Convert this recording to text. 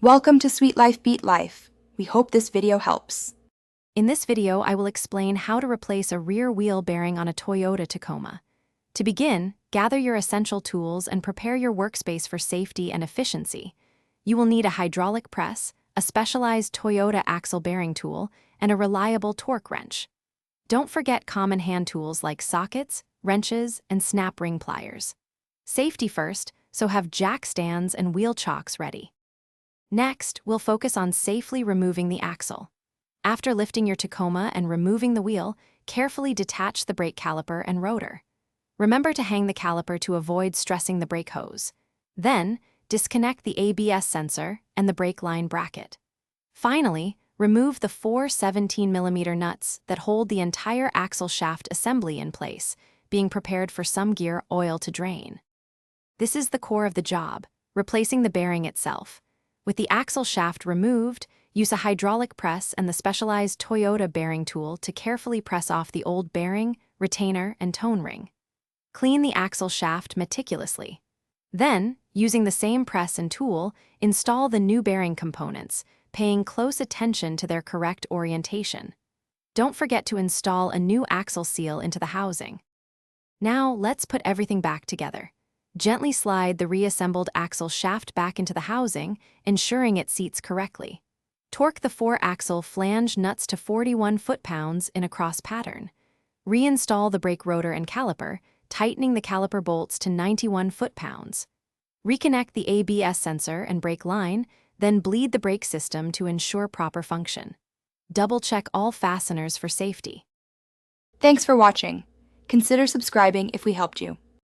Welcome to Sweet Life Beat Life. We hope this video helps. In this video, I will explain how to replace a rear wheel bearing on a Toyota Tacoma. To begin, gather your essential tools and prepare your workspace for safety and efficiency. You will need a hydraulic press, a specialized Toyota axle bearing tool, and a reliable torque wrench. Don't forget common hand tools like sockets, wrenches, and snap ring pliers. Safety first, so have jack stands and wheel chocks ready. Next, we'll focus on safely removing the axle. After lifting your Tacoma and removing the wheel, carefully detach the brake caliper and rotor. Remember to hang the caliper to avoid stressing the brake hose. Then, disconnect the ABS sensor and the brake line bracket. Finally, remove the four 17mm nuts that hold the entire axle shaft assembly in place, being prepared for some gear oil to drain. This is the core of the job, replacing the bearing itself. With the axle shaft removed, use a hydraulic press and the specialized Toyota bearing tool to carefully press off the old bearing, retainer, and tone ring. Clean the axle shaft meticulously. Then, using the same press and tool, install the new bearing components, paying close attention to their correct orientation. Don't forget to install a new axle seal into the housing. Now, let's put everything back together. Gently slide the reassembled axle shaft back into the housing, ensuring it seats correctly. Torque the four-axle flange nuts to 41 foot-pounds in a cross pattern. Reinstall the brake rotor and caliper, tightening the caliper bolts to 91 foot-pounds. Reconnect the ABS sensor and brake line, then bleed the brake system to ensure proper function. Double-check all fasteners for safety. Thanks for watching. Consider subscribing if we helped you.